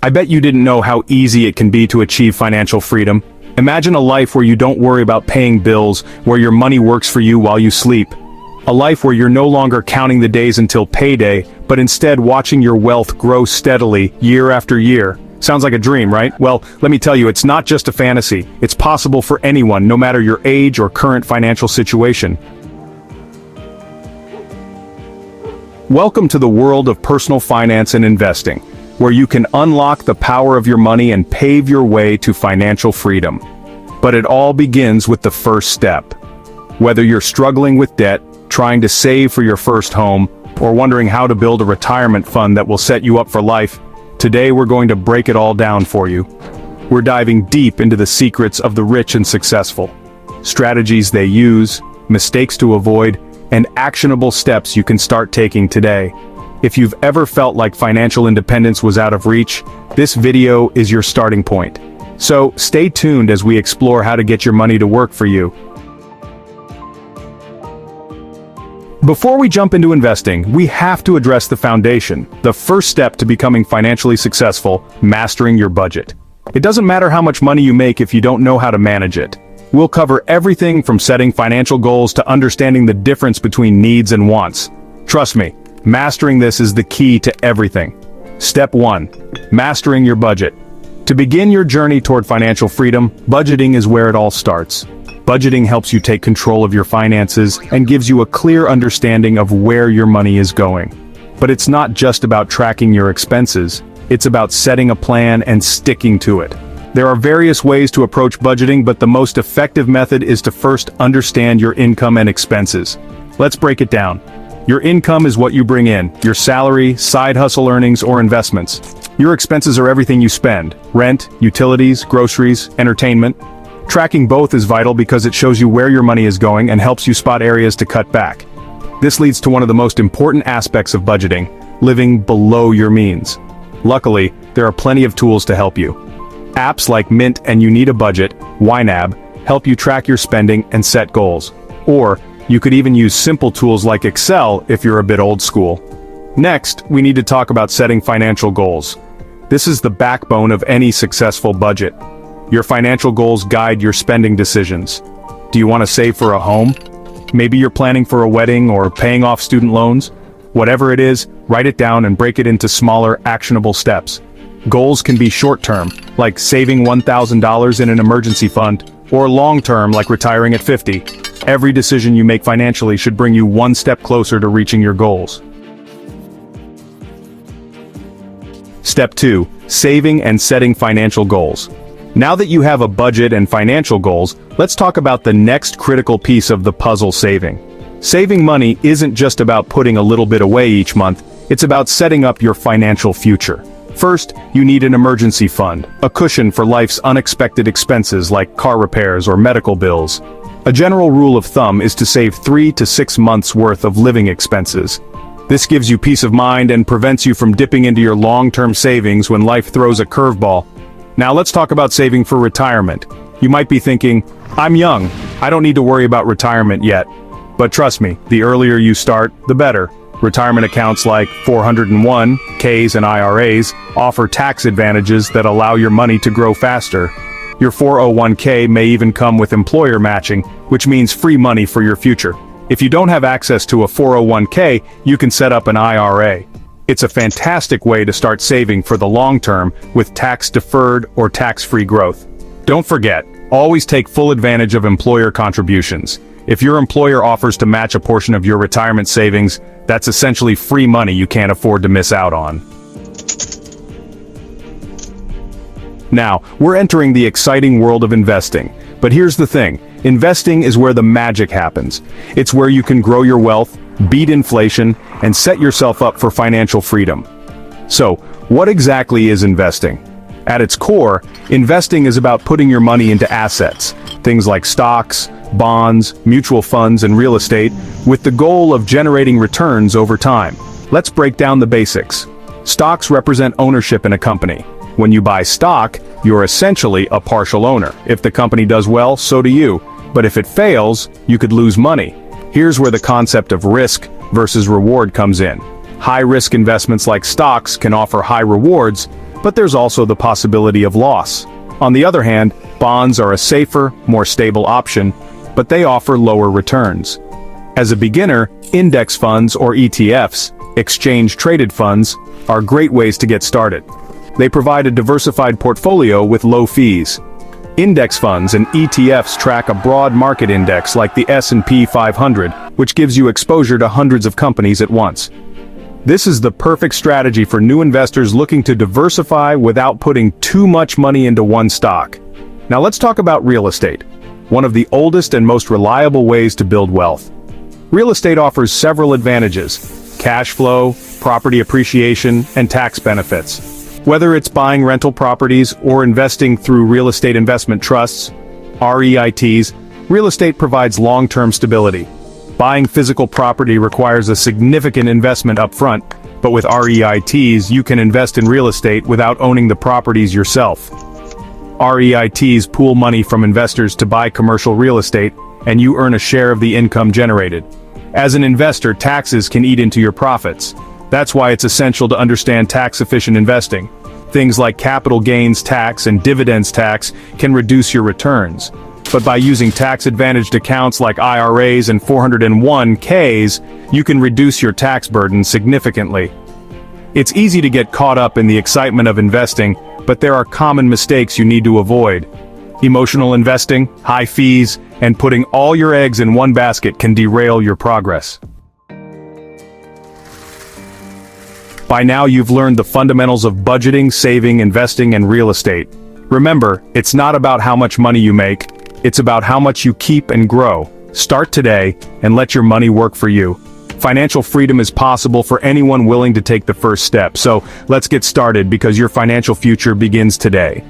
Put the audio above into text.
I bet you didn't know how easy it can be to achieve financial freedom. Imagine a life where you don't worry about paying bills, where your money works for you while you sleep. A life where you're no longer counting the days until payday, but instead watching your wealth grow steadily, year after year. Sounds like a dream, right? Well, let me tell you, it's not just a fantasy. It's possible for anyone, no matter your age or current financial situation. Welcome to the world of personal finance and investing, where you can unlock the power of your money and pave your way to financial freedom. But it all begins with the first step. Whether you're struggling with debt, trying to save for your first home, or wondering how to build a retirement fund that will set you up for life, today we're going to break it all down for you. We're diving deep into the secrets of the rich and successful, strategies they use, mistakes to avoid, and actionable steps you can start taking today. If you've ever felt like financial independence was out of reach, this video is your starting point. So stay tuned as we explore how to get your money to work for you. Before we jump into investing, we have to address the foundation, the first step to becoming financially successful: mastering your budget. It doesn't matter how much money you make if you don't know how to manage it. We'll cover everything from setting financial goals to understanding the difference between needs and wants. Trust me, mastering this is the key to everything. Step 1. Mastering your budget. To begin your journey toward financial freedom, budgeting is where it all starts. Budgeting helps you take control of your finances and gives you a clear understanding of where your money is going. But it's not just about tracking your expenses, it's about setting a plan and sticking to it. There are various ways to approach budgeting, but the most effective method is to first understand your income and expenses. Let's break it down. Your income is what you bring in, your salary, side hustle earnings, or investments. Your expenses are everything you spend: rent, utilities, groceries, entertainment. Tracking both is vital because it shows you where your money is going and helps you spot areas to cut back. This leads to one of the most important aspects of budgeting: living below your means. Luckily, there are plenty of tools to help you. Apps like Mint and You Need a Budget, YNAB, help you track your spending and set goals. Or, you could even use simple tools like Excel if you're a bit old school. Next, we need to talk about setting financial goals. This is the backbone of any successful budget. Your financial goals guide your spending decisions. Do you want to save for a home? Maybe you're planning for a wedding or paying off student loans. Whatever it is, write it down and break it into smaller, actionable steps. Goals can be short-term, like saving $1,000 in an emergency fund, or long-term, like retiring at 50. Every decision you make financially should bring you one step closer to reaching your goals. Step 2. Saving and setting financial goals. Now that you have a budget and financial goals, let's talk about the next critical piece of the puzzle: saving. Saving money isn't just about putting a little bit away each month, it's about setting up your financial future. First, you need an emergency fund, a cushion for life's unexpected expenses like car repairs or medical bills. A general rule of thumb is to save 3 to 6 months worth of living expenses. This gives you peace of mind and prevents you from dipping into your long-term savings when life throws a curveball. Now let's talk about saving for retirement. You might be thinking, I'm young, I don't need to worry about retirement yet. But trust me, the earlier you start, the better. Retirement accounts like 401(k)s and IRAs offer tax advantages that allow your money to grow faster. Your 401(k) may even come with employer matching, which means free money for your future. If you don't have access to a 401(k), you can set up an IRA. It's a fantastic way to start saving for the long term with tax-deferred or tax-free growth. Don't forget, always take full advantage of employer contributions. If your employer offers to match a portion of your retirement savings, that's essentially free money you can't afford to miss out on. Now, we're entering the exciting world of investing. But here's the thing, investing is where the magic happens. It's where you can grow your wealth, beat inflation, and set yourself up for financial freedom. So, what exactly is investing? At its core, investing is about putting your money into assets, things like stocks, bonds, mutual funds, and real estate, with the goal of generating returns over time. Let's break down the basics. Stocks represent ownership in a company. When you buy stock, you're essentially a partial owner. If the company does well, so do you. But if it fails, you could lose money. Here's where the concept of risk versus reward comes in. High-risk investments like stocks can offer high rewards, but there's also the possibility of loss. On the other hand, bonds are a safer, more stable option, but they offer lower returns. As a beginner, index funds or ETFs, exchange-traded funds, are great ways to get started. They provide a diversified portfolio with low fees. Index funds and ETFs track a broad market index like the S&P 500, which gives you exposure to hundreds of companies at once. This is the perfect strategy for new investors looking to diversify without putting too much money into one stock. Now let's talk about real estate, one of the oldest and most reliable ways to build wealth. Real estate offers several advantages: cash flow, property appreciation, and tax benefits. Whether it's buying rental properties or investing through real estate investment trusts, REITs, real estate provides long-term stability. Buying physical property requires a significant investment upfront, but with REITs you can invest in real estate without owning the properties yourself. REITs pool money from investors to buy commercial real estate, and you earn a share of the income generated. As an investor, taxes can eat into your profits. That's why it's essential to understand tax-efficient investing. Things like capital gains tax and dividends tax can reduce your returns. But by using tax-advantaged accounts like IRAs and 401ks, you can reduce your tax burden significantly. It's easy to get caught up in the excitement of investing, but there are common mistakes you need to avoid. Emotional investing, high fees, and putting all your eggs in one basket can derail your progress. By now you've learned the fundamentals of budgeting, saving, investing, and real estate. Remember, it's not about how much money you make, it's about how much you keep and grow. Start today, and let your money work for you. Financial freedom is possible for anyone willing to take the first step, so let's get started because your financial future begins today.